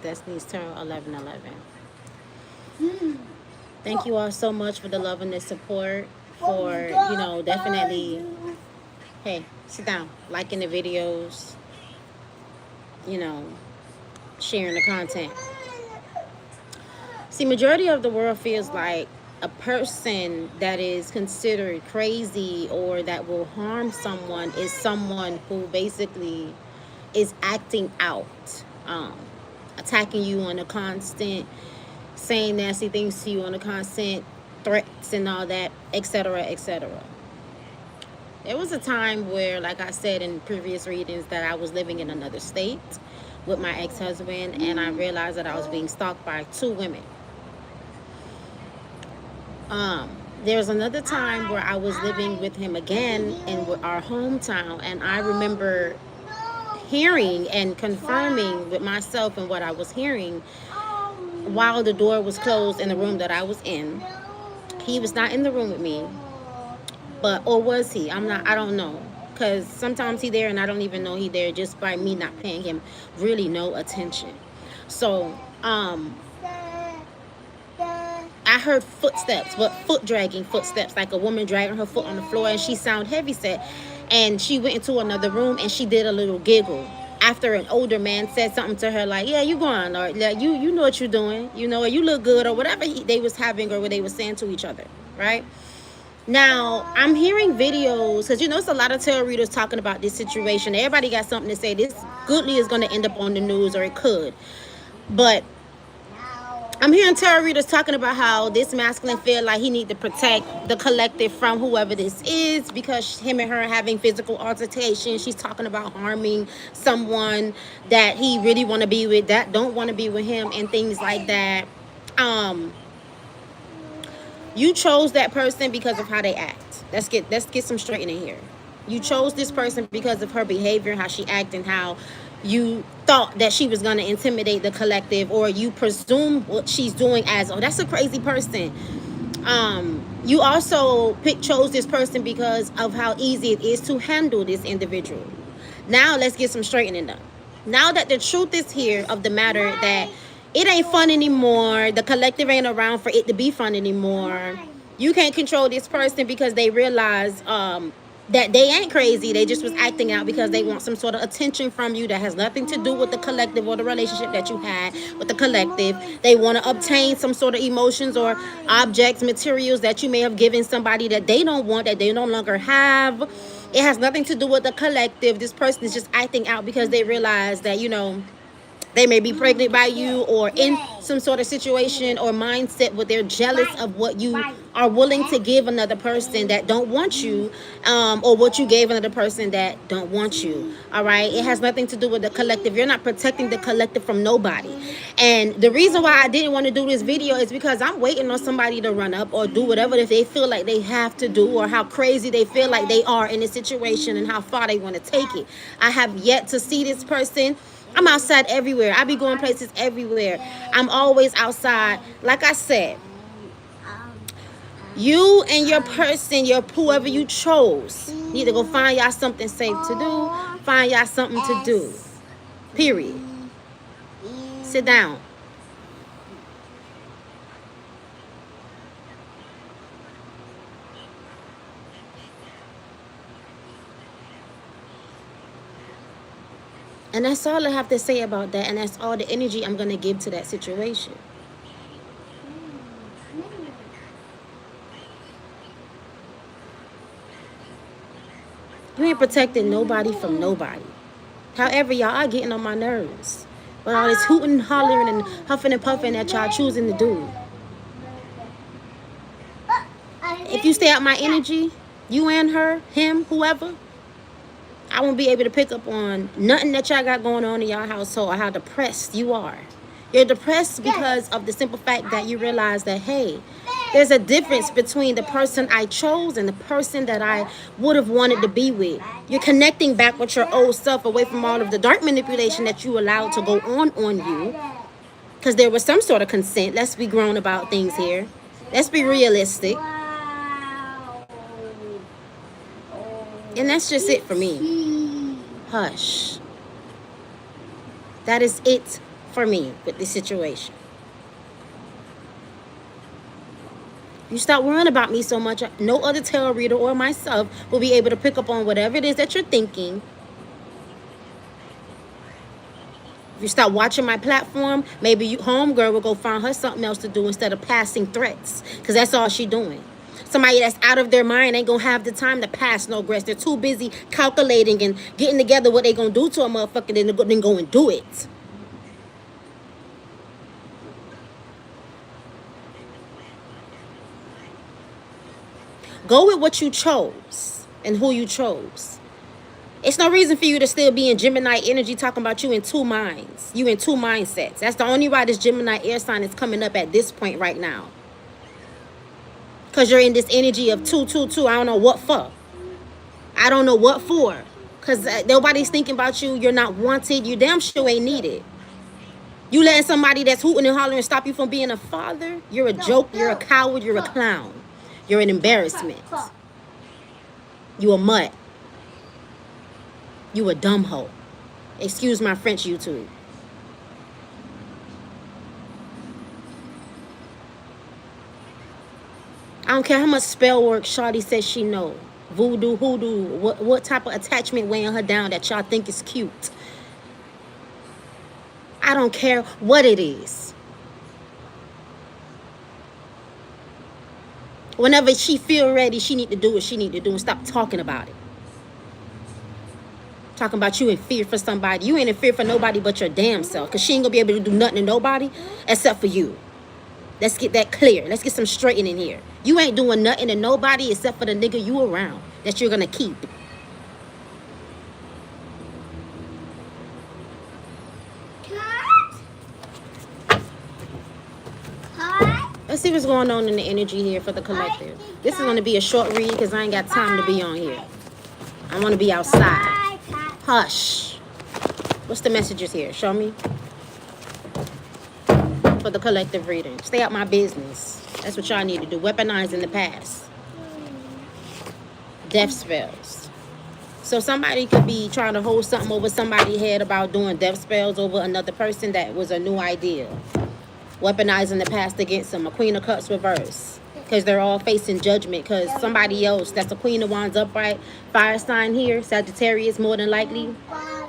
Destiny's Tarot 1111. Thank you all so much for the love and the support. For, definitely, hey, sit down, liking the videos, you know, sharing the content. See, majority of the world feels like a person that is considered crazy or that will harm someone is someone who basically is acting out, attacking you on a constant, saying nasty things to you on a constant, threats and all that, etc., etc. There was a time where, like I said in previous readings, that I was living in another state with my ex-husband, and I realized that I was being stalked by two women. There was another time where I was living with him again in our hometown, and I remember hearing and confirming with myself and what I was hearing while the door was closed in the room that I was in. He was not in the room with me, or was he? I don't know, because sometimes he there and I don't even know he there just by me not paying him really no attention. So I heard footsteps, but foot dragging footsteps, like a woman dragging her foot on the floor, and she sounded heavy set. And she went into another room and she did a little giggle after an older man said something to her, like, "Yeah, you going, or like, you know what you're doing, or you look good," or whatever they was having or what they was saying to each other, right? Now, I'm hearing videos, because it's a lot of tarot readers talking about this situation. Everybody got something to say. This goodly is going to end up on the news, or it could. But I'm hearing tarot readers talking about how this masculine feel like he need to protect the collective from whoever this is, because him and her are having physical altercation. She's talking about harming someone that he really want to be with, that don't want to be with him, and things like that. You chose that person because of how they act. Let's get some straightening here. You chose this person because of her behavior, how she act, and how you thought that she was going to intimidate the collective, or you presume what she's doing as, oh, that's a crazy person. You also chose this person because of how easy it is to handle this individual. Now let's get some straightening done. Now that the truth is here of the matter, that it ain't fun anymore, the collective ain't around for it to be fun anymore. You can't control this person because they realize that they ain't crazy. They just was acting out because they want some sort of attention from you that has nothing to do with the collective or the relationship that you had with the collective. They want to obtain some sort of emotions or objects, materials that you may have given somebody that they don't want, that they no longer have. It has nothing to do with the collective. This person is just acting out because they realize that, they may be pregnant by you, or in some sort of situation or mindset where they're jealous of what you are willing to give another person that don't want you, or what you gave another person that don't want you. All right, it has nothing to do with the collective. You're not protecting the collective from nobody. And the reason why I didn't want to do this video is because I'm waiting on somebody to run up or do whatever that they feel like they have to do, or how crazy they feel like they are in a situation and how far they want to take it. I have yet to see this person. I'm outside everywhere. I be going places everywhere. I'm always outside. Like I said, you and your person, your whoever you chose, need to go find y'all something safe to do. Find y'all something to do. Period. Sit down. And that's all I have to say about that. And that's all the energy I'm going to give to that situation. You ain't protecting nobody from nobody. However, y'all are getting on my nerves. With all this hooting and hollering and huffing and puffing that y'all choosing to do. If you stay out my energy, you and her, him, whoever, I won't be able to pick up on nothing that y'all got going on in y'all household, or how depressed you are. You're depressed because of the simple fact that you realize that, hey, there's a difference between the person I chose and the person that I would have wanted to be with. You're connecting back with your old self, away from all of the dark manipulation that you allowed to go on you. Because there was some sort of consent. Let's be grown about things here. Let's be realistic. And that's just it for me. Hush. That is it for me with this situation. You stop worrying about me so much, no other tarot reader or myself will be able to pick up on whatever it is that you're thinking. If you stop watching my platform, maybe you, homegirl will go find her something else to do instead of passing threats, because that's all she doing. Somebody that's out of their mind ain't gonna have the time to pass no aggress. They're too busy calculating and getting together what they gonna do to a motherfucker, then go and do it. Go with what you chose and who you chose. It's no reason for you to still be in Gemini energy talking about you in two minds. You in two mindsets. That's the only why this Gemini air sign is coming up at this point right now. Because you're in this energy of 222. I don't know what for. I don't know what for. Because nobody's thinking about you. You're not wanted. You damn sure ain't needed. You letting somebody that's hooting and hollering stop you from being a father? You're a joke. You're a coward. You're a clown. You're an embarrassment. You a mutt. You a dumb hoe. Excuse my French, YouTube. I don't care how much spell work Shawty says she know. Voodoo, hoodoo, what type of attachment weighing her down that y'all think is cute. I don't care what it is. Whenever she feel ready, she need to do what she need to do and stop talking about it. Talking about you in fear for somebody. You ain't in fear for nobody but your damn self, because she ain't gonna be able to do nothing to nobody except for you. Let's get that clear. Let's get some straightening here. You ain't doing nothing to nobody except for the nigga you around that you're gonna keep. Let's see what's going on in the energy here for the collective. This is gonna be a short read because I ain't got time to be on here. I wanna be outside. Hush. What's the messages here? Show me. For the collective reading. Stay out my business. That's what y'all need to do. Weaponizing the past. Death spells. So somebody could be trying to hold something over somebody's head about doing death spells over another person that was a new idea. Weaponizing the past against them. A Queen of Cups reverse. Because they're all facing judgment. Because somebody else that's a Queen of Wands upright. Fire sign here. Sagittarius more than likely.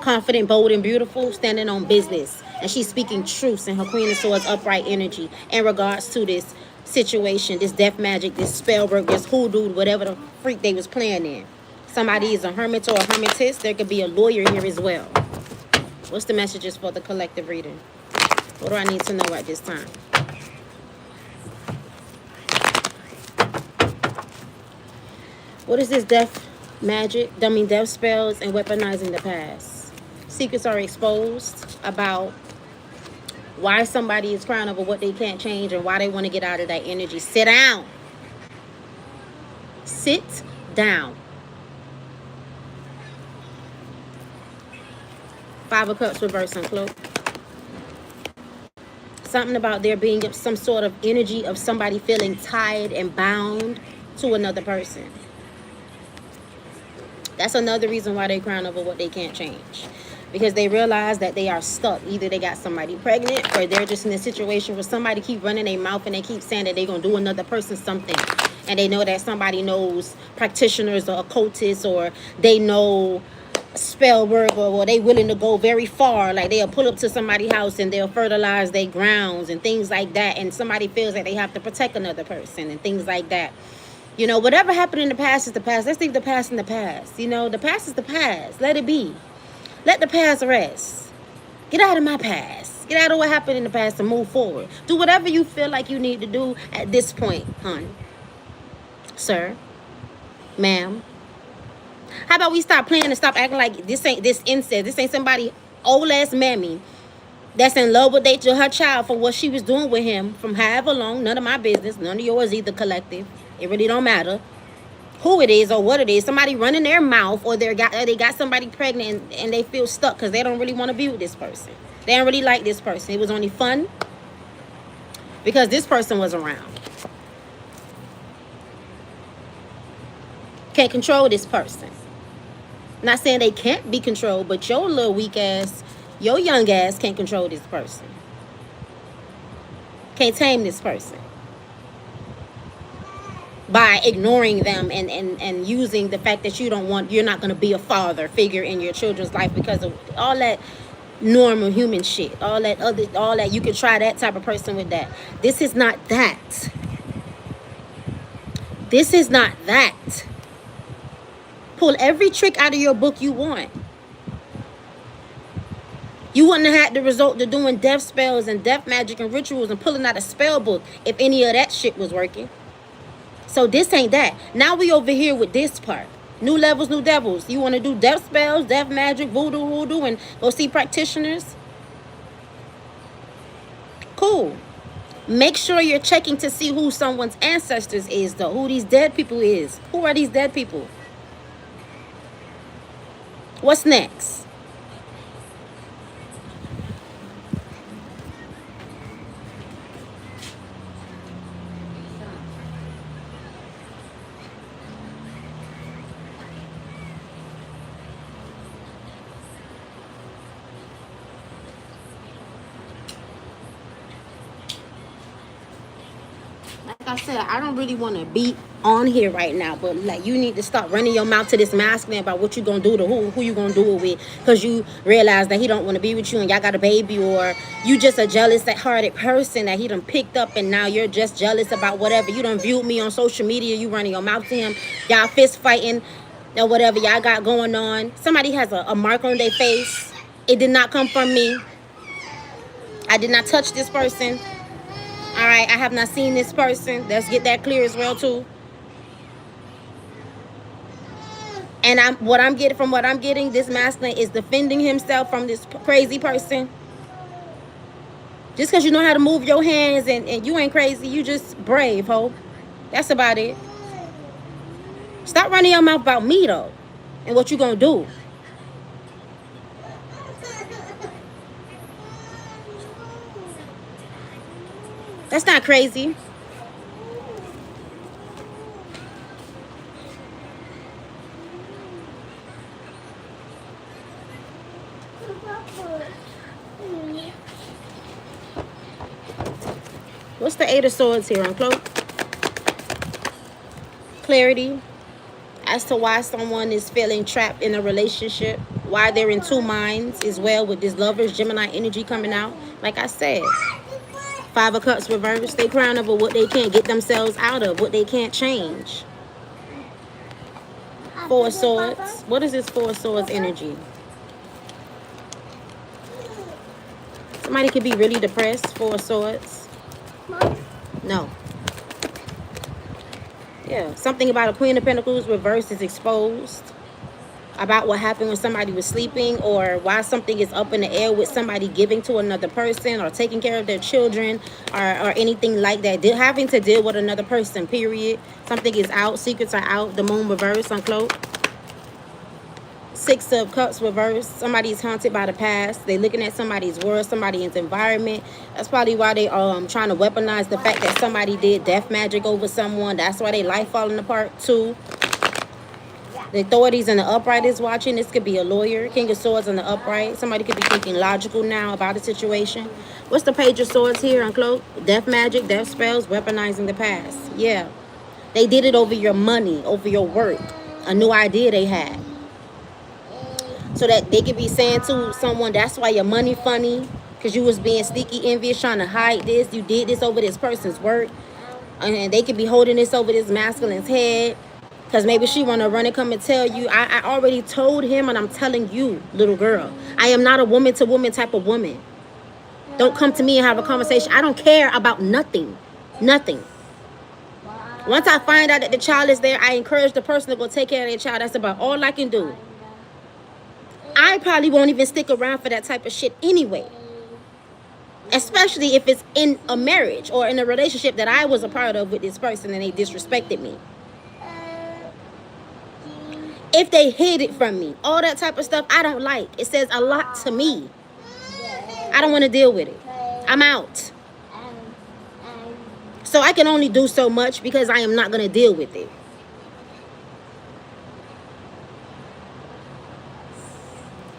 Confident, bold, and beautiful. Standing on business. And she's speaking truths in her Queen of Swords upright energy in regards to this situation, this death magic, this spell work, this hoodoo, whatever the freak they was playing in. Somebody is a hermit or a hermitess. There could be a lawyer here as well. What's the messages for the collective reading? What do I need to know at this time? What is this death magic? Death spells and weaponizing the past. Secrets are exposed about why somebody is crying over what they can't change and why they want to get out of that energy. Sit down. Sit down. Five of Cups reverse and cloak. Something about there being some sort of energy of somebody feeling tied and bound to another person. That's another reason why they're crying over what they can't change. Because they realize that they are stuck. Either they got somebody pregnant or they're just in a situation where somebody keep running their mouth and they keep saying that they're going to do another person something. And they know that somebody knows practitioners or occultists, or they know spell work, or they willing to go very far. Like they'll pull up to somebody's house and they'll fertilize their grounds and things like that. And somebody feels that they have to protect another person and things like that. You know, whatever happened in the past is the past. Let's leave the past in the past. You know, the past is the past. Let it be. Let the past rest. Get out of my past. Get out of what happened in the past and move forward. Do whatever you feel like you need to do at this point, hon. Sir. Ma'am. How about we stop playing and stop acting like this ain't this incest. This ain't somebody old ass mammy that's in love with her child for what she was doing with him from however long. None of my business. None of yours either, collective. It really don't matter who it is or what it is. Somebody running their mouth, or they got somebody pregnant and they feel stuck because they don't really want to be with this person. They don't really like this person. It was only fun because this person was around. Can't control this person. Not saying they can't be controlled, but your little weak ass, your young ass can't control this person. Can't tame this person by ignoring them and using the fact that you're not going to be a father figure in your children's life because of all that normal human shit, all that you can try that type of person with that. This is not that. This is not that. Pull every trick out of your book you want. You wouldn't have had the result of doing death spells and death magic and rituals and pulling out a spell book if any of that shit was working. So this ain't that. Now we over here with this part. New levels, new devils. You want to do death spells, death magic, voodoo, and go see practitioners? Cool. Make sure you're checking to see who someone's ancestors is, though. Who these dead people is. Who are these dead people? What's next? Like I said, I don't really want to be on here right now, but like you need to stop running your mouth to this masculine about what you gonna do to who you gonna do it with, because you realize that he don't want to be with you and y'all got a baby, or you just a jealous hearted person that he done picked up and now you're just jealous about whatever. You done viewed me on social media, you running your mouth to him, y'all fist fighting or whatever y'all got going on. Somebody has a mark on their face. It did not come from me. I did not touch this person. All right, I have not seen this person. Let's get that clear as well too. And what I'm getting, this masculine is defending himself from this crazy person. Just because you know how to move your hands and you ain't crazy, you just brave, ho. That's about it. Stop running your mouth about me though, and what you gonna do. That's not crazy. What's the Eight of Swords here on Cloak? Clarity as to why someone is feeling trapped in a relationship, why they're in two minds as well with this Lovers Gemini energy coming out. Like I said, Five of Cups reversed. They crying over what they can't get themselves out of, what they can't change. Four of Swords. What is this Four of Swords energy? Somebody could be really depressed. Four of Swords. No. Yeah, something about a Queen of Pentacles reversed is exposed. About what happened when somebody was sleeping, or why something is up in the air with somebody giving to another person or taking care of their children or anything like that. Having to deal with another person, period. Something is out. Secrets are out. The Moon reversed on Cloak. Six of Cups reversed. Somebody's haunted by the past. They're looking at somebody's world, somebody's environment. That's probably why they trying to weaponize the fact that somebody did death magic over someone. That's why their life falling apart too. The authorities in the upright is watching. This could be a lawyer. King of Swords in the upright. Somebody could be thinking logical now about a situation. What's the Page of Swords here on Cloak? Death magic, death spells, weaponizing the past. Yeah. They did it over your money, over your work. A new idea they had. So that they could be saying to someone, that's why your money funny. Because you was being sneaky, envious, trying to hide this. You did this over this person's work. And they could be holding this over this masculine's head. Because maybe she want to run and come and tell you, I already told him and I'm telling you, little girl. I am not a woman-to-woman type of woman. Don't come to me and have a conversation. I don't care about nothing. Nothing. Once I find out that the child is there, I encourage the person to go take care of their child. That's about all I can do. I probably won't even stick around for that type of shit anyway. Especially if it's in a marriage or in a relationship that I was a part of with this person and they disrespected me. If they hid it from me, all that type of stuff I don't like. It says a lot to me. I don't want to deal with it. I'm out. So I can only do so much because I am not going to deal with it.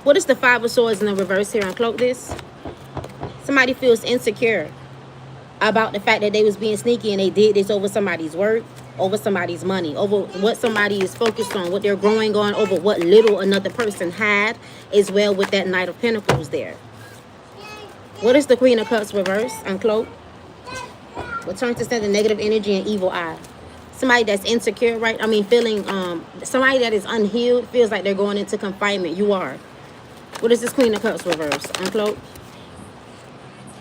What is the Five of Swords in the reverse here on Cloak this? Somebody feels insecure. about the fact that they was being sneaky and they did this over somebody's work, over somebody's money, over what somebody is focused on, what they're growing on, over what little another person had, as well with that Knight of Pentacles there. What is the Queen of Cups reverse? Uncloak. Return to send the negative energy and evil eye. Somebody that's insecure, right? I mean, feeling, somebody that is unhealed, feels like they're going into confinement. You are. What is this Queen of Cups reverse? Uncloak.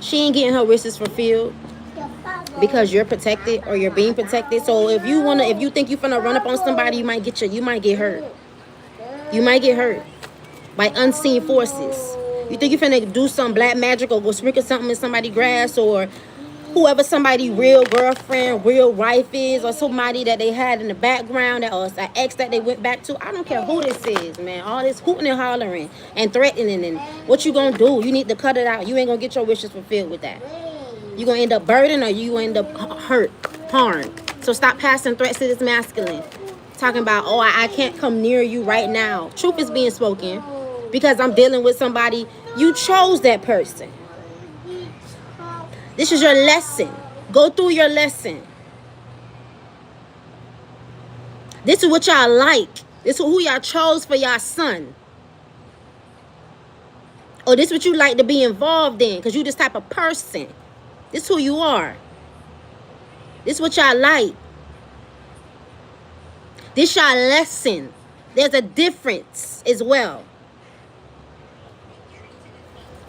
She ain't getting her wishes fulfilled because you're protected or you're being protected. So if you think you're finna run up on somebody, you might get hurt. You might get hurt by unseen forces. You think you're finna do some black magic or go sprinkle something in somebody's grass, or whoever somebody real girlfriend, real wife is, or somebody that they had in the background, or an ex that they went back to. I don't care who this is, man. All this hooting and hollering and threatening, and what you gonna do? You need to cut it out. You ain't gonna get your wishes fulfilled with that. You gonna end up burdened, or you gonna end up hurt, harmed. So stop passing threats to this masculine. Talking about, oh, I can't come near you right now. Truth is being spoken because I'm dealing with somebody. You chose that person. This is your lesson. Go through your lesson. This is what y'all like. This is who y'all chose for y'all son. Or this is what you like to be involved in, because you this type of person. This is who you are. This is what y'all like. This y'all lesson. There's a difference as well.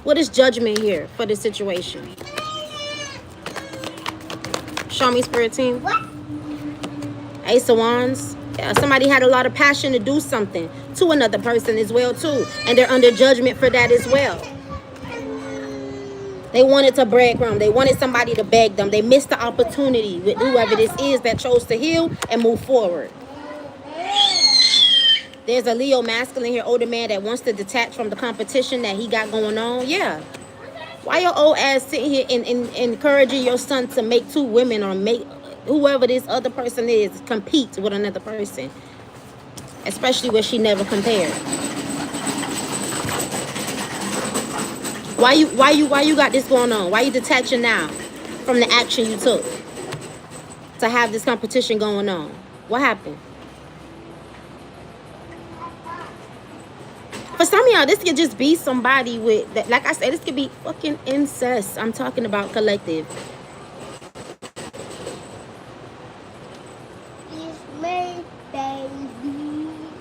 What is judgment here for this situation? Show me, Spirit Team. Ace of Wands. Yeah, somebody had a lot of passion to do something to another person as well too, and they're under judgment for that as well. They wanted to breadcrumb. They wanted somebody to beg them. They missed the opportunity with whoever this is that chose to heal and move forward. There's a Leo masculine here, older man that wants to detach from the competition that he got going on. Yeah. Why your old ass sitting here and encouraging your son to make two women, or make whoever this other person is compete with another person, especially where she never compared? Why you got this going on? Why you detaching now from the action you took to have this competition going on? What happened? For some of y'all, this could just be somebody with, that, like I said, this could be fucking incest. I'm talking about collective.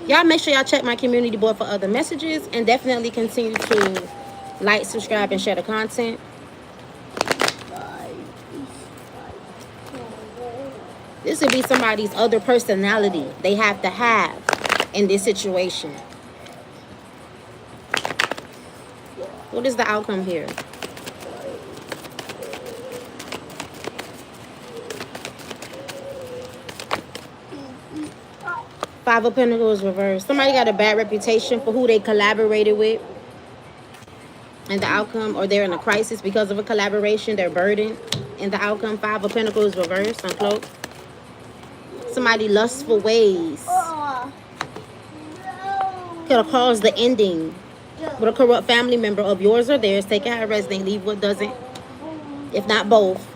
Y'all make sure y'all check my community board for other messages, and definitely continue to like, subscribe, and share the content. This would be somebody's other personality they have to have in this situation. What is the outcome here? Five of Pentacles reversed. Somebody got a bad reputation for who they collaborated with. And the outcome, or they're in a crisis because of a collaboration. They're burdened. And the outcome, Five of Pentacles reversed, uncloaked. Somebody lustful ways could have caused the ending with a corrupt family member of yours or theirs. Take it how it resonates, leave what doesn't, if not both.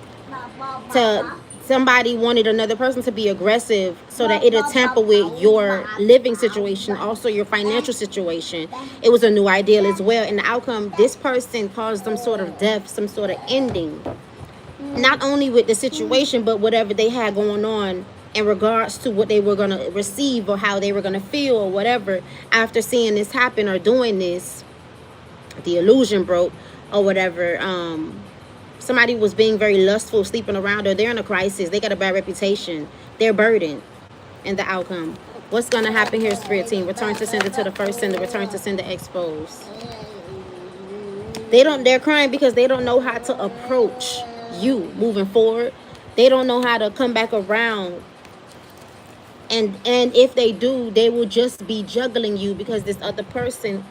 To somebody wanted another person to be aggressive so that it'll tamper with your living situation, also your financial situation. It was a new ideal as well. And the outcome, this person caused some sort of death, some sort of ending. Not only with the situation, but whatever they had going on in regards to what they were going to receive, or how they were going to feel, or whatever, after seeing this happen or doing this. The illusion broke, or whatever. Somebody was being very lustful, sleeping around, or they're in a crisis. They got a bad reputation. They're burdened. And the outcome. What's going to happen here, Spirit Team? Return to sender to the first sender. Return to sender exposed. They're crying because they don't know how to approach you moving forward. They don't know how to come back around. And if they do, they will just be juggling you, because this other person,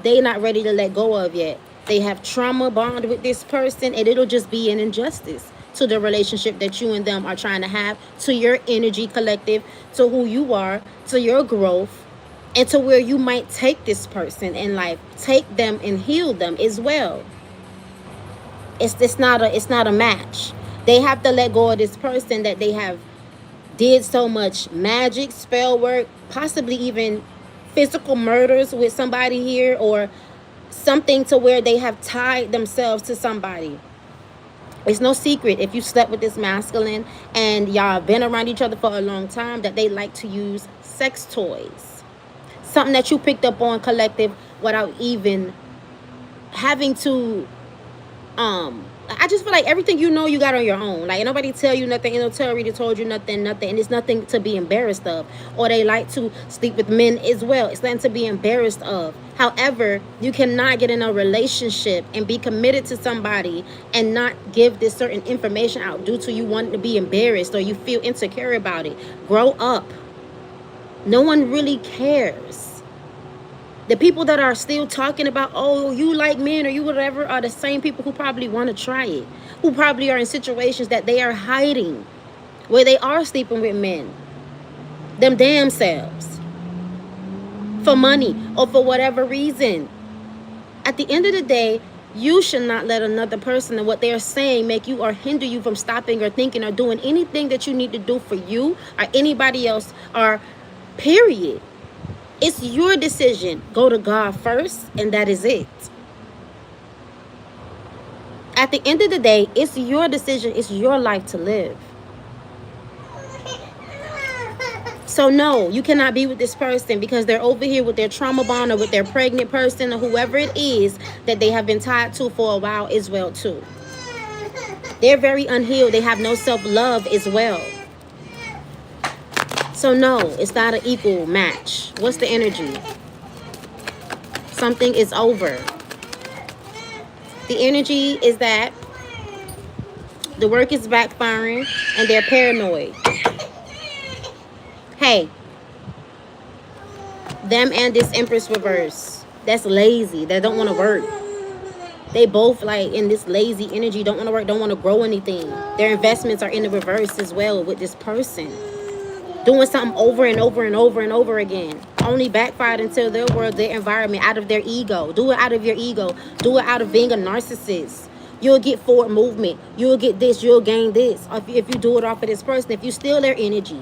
they're not ready to let go of yet. They have trauma bond with this person, and it'll just be an injustice to the relationship that you and them are trying to have, to your energy collective, to who you are, to your growth, and to where you might take this person in life, take them and heal them as well. It's not a match. They have to let go of this person that they have did so much magic, spell work, possibly even physical murders with somebody here, or something to where they have tied themselves to somebody. It's no secret if you slept with this masculine and y'all been around each other for a long time that they like to use sex toys. Something that you picked up on, collective, without even having to I just feel like everything you know you got on your own. Like nobody tell you nothing, no tarot reader told you nothing, and it's nothing to be embarrassed of. Or they like to sleep with men as well. It's nothing to be embarrassed of. However, you cannot get in a relationship and be committed to somebody and not give this certain information out due to you wanting to be embarrassed or you feel insecure about it. Grow up. No one really cares. The people that are still talking about, oh, you like men or you whatever, are the same people who probably want to try it. Who probably are in situations that they are hiding, where they are sleeping with men. Them damn selves. For money or for whatever reason. At the end of the day, you should not let another person and what they're saying make you or hinder you from stopping or thinking or doing anything that you need to do for you or anybody else, or period. It's your decision. Go to God first, and that is it. At the end of the day, it's your decision. It's your life to live. So no, you cannot be with this person because they're over here with their trauma bond or with their pregnant person or whoever it is that they have been tied to for a while as well too. They're very unhealed. They have no self-love as well. So no, it's not an equal match. What's the energy? Something is over. The energy is that the work is backfiring and they're paranoid. Hey, them and this Empress reverse, that's lazy. They don't want to work. They both like in this lazy energy, don't want to work, don't want to grow anything. Their investments are in the reverse as well with this person. Doing something over and over and over and over again. Only backfired until their world, their environment, out of their ego. Do it out of your ego. Do it out of being a narcissist. You'll get forward movement. You'll get this. You'll gain this. If you do it off of this person. If you steal their energy.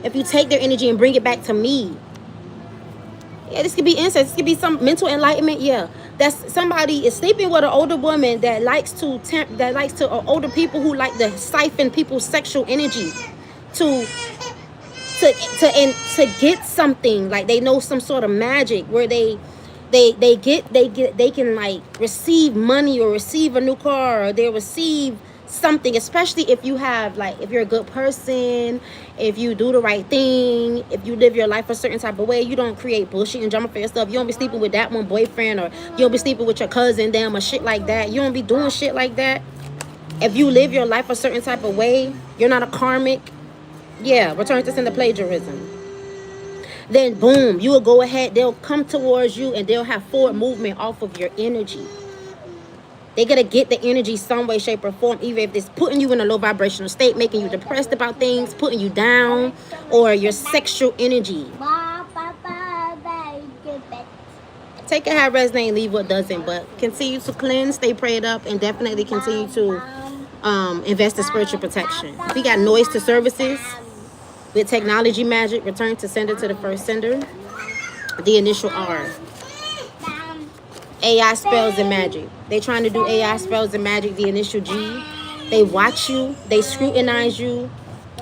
If you take their energy and bring it back to me. Yeah, this could be insight. This could be some mental enlightenment. Yeah. That's somebody is sleeping with an older woman that likes to older people who like to siphon people's sexual energy. To get something, like they know some sort of magic where they can like receive money or receive a new car, or they receive something, especially if you have like, if you're a good person, if you do the right thing, if you live your life a certain type of way, you don't create bullshit and drama for yourself. You don't be sleeping with that one boyfriend, or you don't be sleeping with your cousin, them, or shit like that. You don't be doing shit like that. If you live your life a certain type of way, you're not a karmic. Yeah, return to sender plagiarism. Then boom, you will go ahead. They'll come towards you and they'll have forward movement off of your energy. They're going to get the energy some way, shape, or form. Either if it's putting you in a low vibrational state, making you depressed about things, putting you down, or your sexual energy. Take it how it resonates, leave what doesn't. But continue to cleanse, stay prayed up, and definitely continue to invest in spiritual protection. If you got noise to services with technology magic, return to sender to the first sender. The initial R. AI spells and magic. They trying to do AI spells and magic. The initial G. They watch you, they scrutinize you,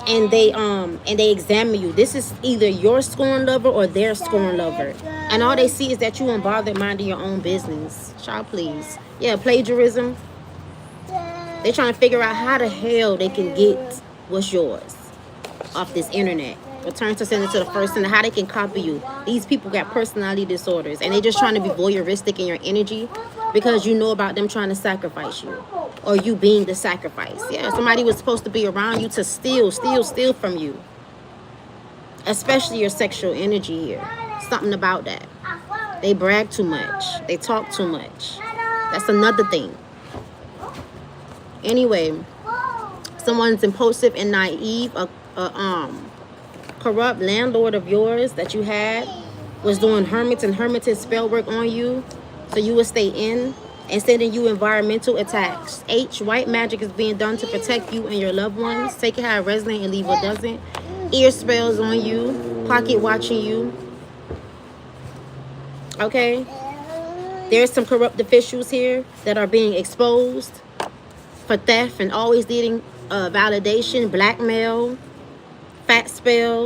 and they examine you. This is either your scorn lover or their scorn lover, and all they see is that you unbothered minding your own business. Child, please. Yeah, plagiarism. They trying to figure out how the hell they can get what's yours off this internet. Return to sender to the first sender. How they can copy you. These people got personality disorders, and they just trying to be voyeuristic in your energy because you know about them trying to sacrifice you, or you being the sacrifice. Yeah, somebody was supposed to be around you to steal from you, especially your sexual energy here. Something about that. They brag too much. They talk too much. That's another thing. Anyway, someone's impulsive and naive, corrupt landlord of yours that you had was doing hermits and hermitage spell work on you, so you would stay in. and sending you environmental attacks. H, white magic is being done to protect you and your loved ones. Take it how it resonates and leave what doesn't. Ear spells on you, pocket watching you. Okay? There's some corrupt officials here that are being exposed for theft and always needing validation, blackmail, fat spells.